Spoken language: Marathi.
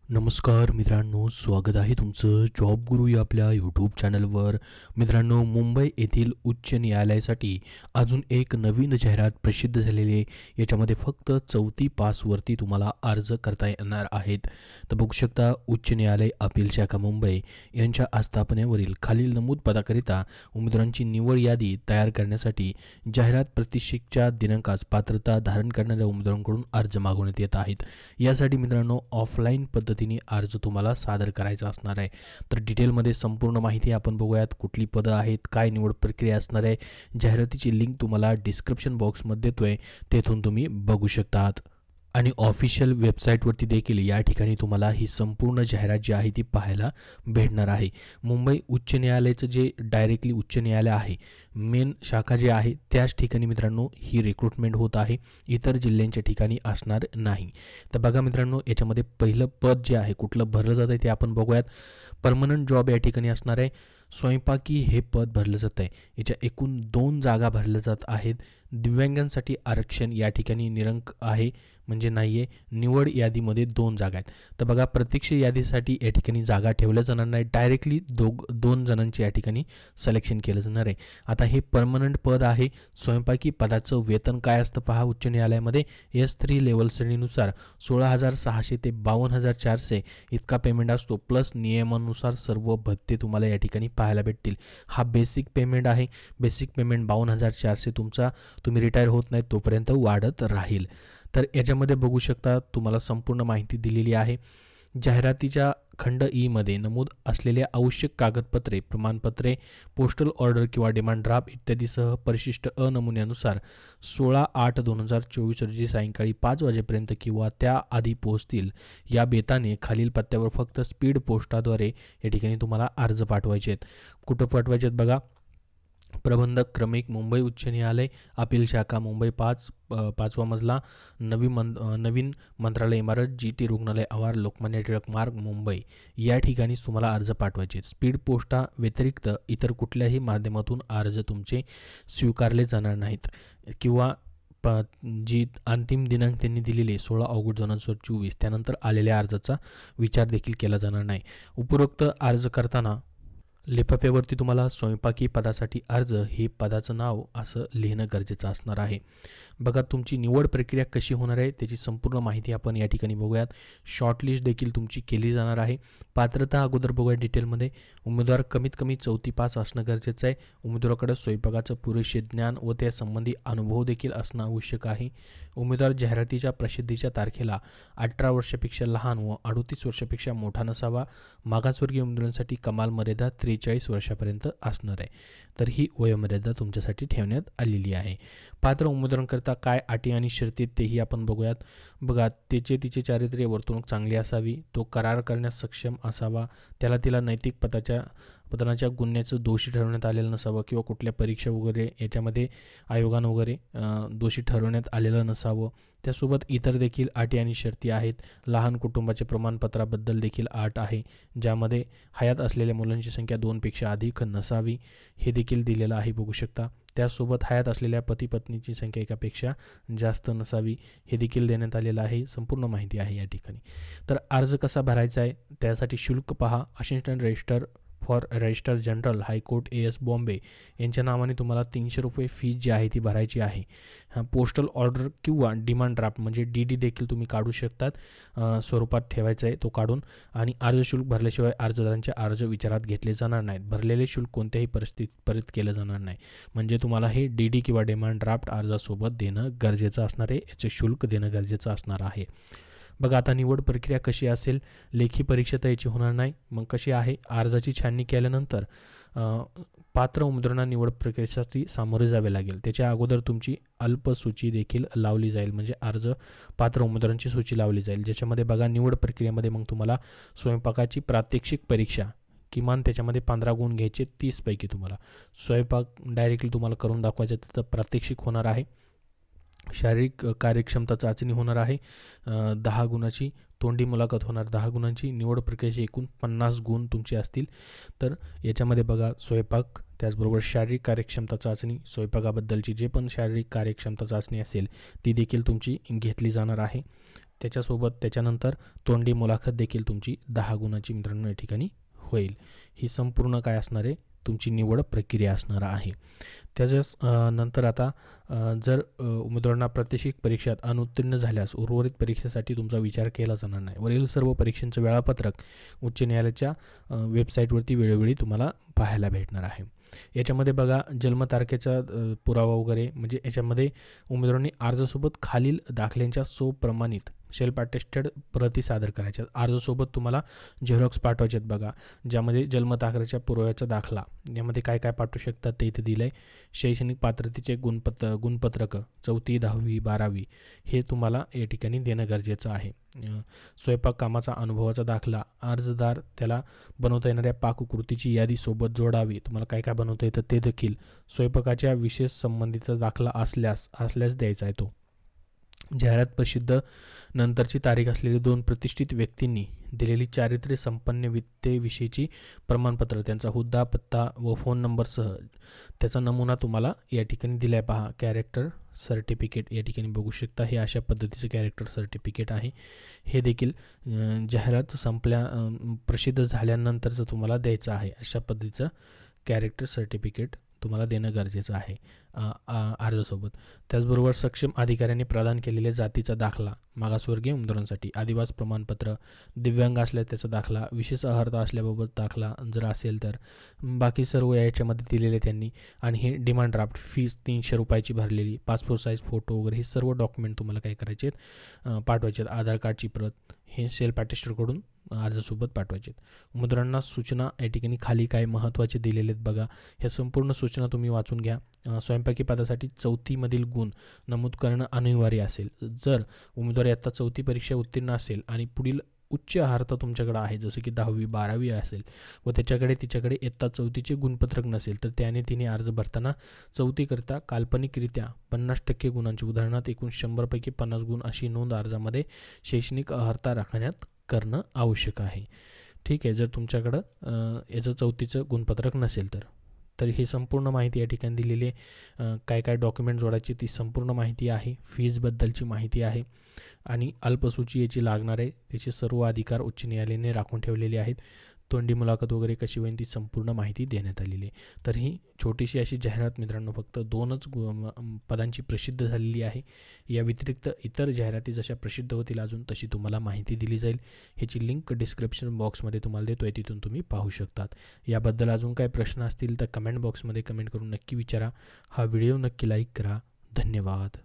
नमस्कार मित्रांनो, स्वागत आहे तुमचं जॉब गुरु या आपल्या यूट्यूब चॅनलवर. मित्रांनो, मुंबई येथील उच्च न्यायालयासाठी अजून एक नवीन जाहिरात प्रसिद्ध झालेली आहे. याच्यामध्ये फक्त 4थी पासवरती तुम्हाला अर्ज करता येणार आहेत. तर बघू शकता, उच्च न्यायालय अपील शाखा मुंबई यांच्या आस्थापनेवरील खालील नमूद पदाकरिता उमेदवारांची निवड यादी तयार करण्यासाठी जाहिरात प्रतीक्षेच्या दिनांकास पात्रता धारण करणाऱ्या उमेदवारांकडून अर्ज मागवण्यात येत आहेत. यासाठी मित्रांनो ऑफलाईन पद्धतीने अर्ज तुम्हाला सादर करायचा असणार आहे. तर डिटेलमध्ये संपूर्ण माहिती आपण बघूयात. कुठली पदं आहेत, काय निवड प्रक्रिया असणार आहे, जाहिरातीची लिंक तुम्हाला डिस्क्रिप्शन बॉक्समध्ये देतोय, तेथून तुम्ही बघू शकतात. आणि ऑफिशियल वेबसाईटवरती देखील या ठिकाणी तुम्हाला ही संपूर्ण जाहिरात जी आहे ती पाहायला भेटणार आहे. मुंबई उच्च न्यायालयाचं जे डायरेक्टली उच्च न्यायालय आहे, मेन शाखा जी आहे त्याच ठिकाणी मित्रांनो ही रिक्रुटमेंट होत आहे, इतर जिल्ह्यांच्या ठिकाणी असणार नाही. तर बघा मित्रांनो, याच्यामध्ये पहिलं पद जे आहे कुठलं भरलं जात आहे ते आपण बघूयात. परमनंट जॉब या ठिकाणी असणार आहे. स्वयंपाकी हे पद भरलं जात आहे. याच्या एकूण 2 जागा भरल्या जात आहेत. दिव्यांगांसाठी आरक्षण या ठिकाणी निरंक आहे, म्हणजे नाही आहे. निवड यादीमध्ये 2 जागा आहेत. तर बघा, प्रतीक्षा यादीसाठी या ठिकाणी जागा ठेवल्या जाणार नाही, डायरेक्टली 2 जणांची या ठिकाणी सिलेक्शन केलं जाणार आहे. आता हे परमनंट पद आहे. स्वयंपाकी पदाचं वेतन काय असतं पहा उच्च न्यायालयामध्ये. S3 लेवल श्रेणीनुसार 16,600 ते 52,400 इतका पेमेंट असतो, प्लस नियमानुसार सर्व भत्ते तुम्हाला या ठिकाणी पाहायला भेटतील. हा बेसिक पेमेंट आहे. बेसिक पेमेंट 52,400 तुम्ही रिटायर होत नाही तोपर्यंत वाढत राहील. तर याच्यामध्ये बघू शकता तुम्हाला संपूर्ण माहिती दिलेली आहे. जाहिरातीच्या खंड ई मध्ये नमूद असलेले आवश्यक कागदपत्रे, प्रमाणपत्रे, पोस्टल ऑर्डर किंवा डिमांड ड्राफ्ट इत्यादीसह परिशिष्ट अ नमुन्यानुसार 16/8/2024 रोजी सायंकाळी 5 वाजेपर्यंत किंवा त्याआधी पोहोचतील या बेताने खालील पत्त्यावर फक्त स्पीड पोस्टाद्वारे या ठिकाणी तुम्हाला अर्ज पाठवायचे आहेत. कुठं पाठवायचे आहेत बघा. प्रबंधक क्रमिक, मुंबई उच्च न्यायालय, अपील शाखा मुंबई 5वा मजला, नवीन मंत्रालय इमारत, GT रुग्णालय आवार, लोकमान्य टिळक मार्ग, मुंबई या ठिकाणीच तुम्हाला अर्ज पाठवायचे. स्पीड पोस्टा व्यतिरिक्त इतर कुठल्याही माध्यमातून अर्ज तुमचे स्वीकारले जाणार नाहीत किंवा जी अंतिम दिनांक त्यांनी दिलेली 16 ऑगस्ट 2024 त्यानंतर आलेल्या अर्जाचा विचार देखील केला जाणार नाही. उपरोक्त अर्ज करताना लिफाफ्यावरती तुम्हाला स्वयंपाकी पदासाठी अर्ज हे पदाचं नाव असं लिहिणं गरजेचं असणार आहे. बघा, तुमची निवड प्रक्रिया कशी होणार आहे त्याची संपूर्ण माहिती आपण या ठिकाणी बघूयात. शॉर्टलिस्ट देखील तुमची केली जाणार आहे. पात्रता अगोदर बघूया डिटेलमध्ये. उमेदवार कमीत कमी 4थी पास असणं गरजेचं आहे. उमेदवाराकडे स्वयंपाकाचं पुरेसे ज्ञान व त्यासंबंधी अनुभव देखील असणं आवश्यक आहे. उमेदवार जाहिरातीच्या प्रसिद्धीच्या तारखेला 18 वर्षापेक्षा लहान व 38 वर्षापेक्षा मोठा नसावा. मागासवर्गीय उमेदवारांसाठी कमाल मर्यादा 43 वर्षापर्यंत असणार आहे. तर ही वयोमर्यादा तुमच्यासाठी ठेवण्यात आलेली आहे. पात्र उमेदवारांकरता काय अटी आणि शर्ती तेही आपण बघूयात. बघा, तिचे चारित्र्य वर्तणूक चांगली असावी, तो करार करण्यास सक्षम असावा, तिला नैतिक पतनाच्या गुन्ह्याचं दोषी ठरवण्यात आलेलं नसावं किंवा कुठल्या परीक्षा वगैरे याच्यामध्ये आयोगानं वगैरे दोषी ठरवण्यात आलेलं नसावं. त्यासोबत इतर देखील अटी आणि शर्ती आहेत. लहान कुटुंबाचे प्रमाणपत्राबद्दल देखील अट आहे, ज्यामध्ये हयात असलेल्या मुलांची संख्या 2 पेक्षा अधिक नसावी, हे देखील दिलेलं आहे बघू शकता. त्यासोबत हयात असलेल्या पती पत्नीची संख्या एकापेक्षा जास्त नसावी, हे देखील देण्यात आलेलं आहे. संपूर्ण माहिती आहे या ठिकाणी. तर अर्ज कसा भरायचा आहे त्यासाठी शुल्क पहा. Assistant register for register general high court AS Bombay यांच्या नावाने तुम्हाला 300 रुपये फी जी आहे ती भरायची आहे. पोस्टल ऑर्डर किंवा डिमांड ड्राफ्ट म्हणजे DD देखील तुम्ही काढू शकतात, स्वरूपात ठेवायचं आहे तो काढून. आणि अर्ज शुल्क भरल्याशिवाय अर्जदारांचे अर्ज विचारात घेतले जाणार नाहीत. भरलेले शुल्क कोणत्याही परिस्थितीत परत केलं जाणार नाही. म्हणजे तुम्हाला हे DD किंवा डिमांड ड्राफ्ट अर्जासोबत देणं गरजेचं असणार आहे, याचे शुल्क देणं गरजेचं असणार आहे. बघा, आता निवड प्रक्रिया कशी असेल. लेखी परीक्षा तर याची होणार नाही. मग कशी आहे, अर्जाची छाननी केल्यानंतर पात्र उमेदवारांना निवड प्रक्रियेसाठी सामोरे जावे लागेल. त्याच्या अगोदर तुमची अल्पसूची देखील लावली जाईल, म्हणजे अर्ज पात्र उमेदवारांची सूची लावली जाईल, ज्याच्यामध्ये बघा निवड प्रक्रियेमध्ये मग तुम्हाला स्वयंपाकाची प्रात्यक्षिक परीक्षा किमान त्याच्यामध्ये 15 गुण घ्यायचे. 30 पैकी तुम्हाला स्वयंपाक डायरेक्टली तुम्हाला करून दाखवायचं, तर प्रात्यक्षिक होणार आहे. शारीरिक कार्यक्षमता चाचणी होणार आहे 10 गुणाची. तोंडी मुलाखत होणार 10 गुणांची. निवड प्रक्रियेचे एकूण 50 गुण तुमचे असतील. तर याच्यामध्ये बघा स्वयंपाक, त्याचबरोबर शारीरिक कार्यक्षमता चाचणी, स्वयंपाकाबद्दलची जे पण शारीरिक कार्यक्षमता चाचणी असेल ती देखील तुमची घेतली जाणार आहे. त्याच्यासोबत त्याच्यानंतर तोंडी मुलाखत देखील तुमची 10 गुणाची मित्रांनो या ठिकाणी होईल. ही संपूर्ण काय असणार आहे, तुमची निवड प्रक्रिया असणार आहे. त्याच्याच नंतर आता जर उमेदवारांना प्रात्यक्षिक परीक्षेत अनुत्तीर्ण झाल्यास उर्वरित परीक्षेसाठी तुमचा विचार केला जाणार नाही. वरील सर्व परीक्षांचं वेळापत्रक उच्च न्यायालयाच्या वेबसाईटवरती वेळोवेळी तुम्हाला पाहायला भेटणार आहे. याच्यामध्ये बघा जन्मतारखेचा पुरावा वगैरे, म्हणजे याच्यामध्ये उमेदवारांनी अर्जासोबत खालील दाखल्यांच्या स्वप्रमाणित सेल्फ अटेस्टेड प्रती सादर करायच्या. अर्जासोबत तुम्हाला झेरॉक्स पाठवायचे आहेत बघा, ज्यामध्ये जन्मतारखेच्या पुराव्याचा दाखला, यामध्ये काय काय पाठवू शकतात ते इथे दिलं आहे. शैक्षणिक पात्रतेचे गुणपत्रकं 4वी 10वी 12वी हे तुम्हाला या ठिकाणी देणं गरजेचं आहे. स्वयंपाक कामाचा अनुभवाचा दाखला, अर्जदार त्याला बनवता येणाऱ्या पाककृतीची यादी सोबत जोडावी. तुम्हाला काय काय बनवता येतं ते देखील. स्वयंपाकाच्या विशेष संबंधीचा दाखला असल्यास द्यायचा आहे तो. जाहिरात प्रसिद्ध नंतरची तारीख असलेली 2 प्रतिष्ठित व्यक्तींनी दिलेली चारित्र्य संपन्न वित्तेविषयीची प्रमाणपत्र, त्यांचा हुद्दा पत्ता व फोन नंबरसह त्याचा नमुना तुम्हाला या ठिकाणी दिला आहे. पहा कॅरेक्टर सर्टिफिकेट या ठिकाणी बघू शकता. हे अशा पद्धतीचं कॅरेक्टर सर्टिफिकेट आहे. हे देखील जाहिरात प्रसिद्ध झाल्यानंतरचं तुम्हाला द्यायचं आहे. अशा पद्धतीचं कॅरेक्टर सर्टिफिकेट तुम्हाला देणं गरजेचं आहे अर्जासोबत. त्याचबरोबर सक्षम अधिकाऱ्यांनी प्रदान केलेल्या जातीचा दाखला, मागासवर्गीय उमेदवारांसाठी आदिवासी प्रमाणपत्र, दिव्यांग असल्यास त्याचा दाखला, विशेष अर्हता असल्याबाबत दाखला जर असेल तर, बाकी सर्व याच्यामध्ये दिलेले त्यांनी. आणि हे डिमांड ड्राफ्ट फीस 300 रुपयाची भरलेली, पासपोर्ट साईज फोटो वगैरे हे सर्व डॉक्युमेंट तुम्हाला काय करायचे आहेत, पाठवायचे आहेत. आधार कार्डची प्रत हे सेल्फ अटेस्टेडकडून अर्जासोबत पाठवायचे आहेत. उमेदवारांना सूचना या ठिकाणी खाली काय महत्त्वाचे दिलेले आहेत बघा. ह्या संपूर्ण सूचना तुम्ही वाचून घ्या. स्वयंपाकी पदासाठी 4थीमधील गुण नमूद करणं अनिवार्य असेल. जर उमेदवार इयत्ता 4थी परीक्षा उत्तीर्ण असेल आणि पुढील उच्च अर्हता तुमच्याकडे आहे, जसं की 10वी 12वी असेल व तिच्याकडे इयत्ता 4थीचे गुणपत्रक नसेल, तर तिने अर्ज भरताना 4थीकरिता काल्पनिकरित्या 50% गुणांची, उदाहरणार्थ एकूण 100पैकी 50 गुण अशी नोंद अर्जामध्ये शैक्षणिक अर्हता राखण्यात करणं आवश्यक आहे. ठीक आहे. जर तुमच्याकडं याचं 4थीचं गुणपत्रक नसेल तर ही संपूर्ण माहिती या ठिकाणी दिलेली आहे. काय काय डॉक्युमेंट जोडायची ती संपूर्ण माहिती आहे. फीजबद्दलची माहिती आहे आणि अल्पसूची याची लागणार आहे, त्याचे सर्व अधिकार उच्च न्यायालयाने राखून ठेवलेले आहेत. तोंडी मुलाखत वगैरे कशी होईल ती संपूर्ण माहिती देण्यात आलेली आहे. तर ही छोटीशी अशी जाहिरात मित्रांनो फक्त 2च पदांची प्रसिद्ध झालेली आहे. या व्यतिरिक्त इतर जाहिराती जशा प्रसिद्ध होतील अजून तशी तुम्हाला माहिती दिली जाईल. ह्याची लिंक डिस्क्रिप्शन बॉक्समध्ये तुम्हाला देतो आहे, तिथून तुम्ही पाहू शकतात. याबद्दल अजून काही प्रश्न असतील तर कमेंट बॉक्समध्ये कमेंट करून नक्की विचारा. हा व्हिडिओ नक्की लाईक करा. धन्यवाद.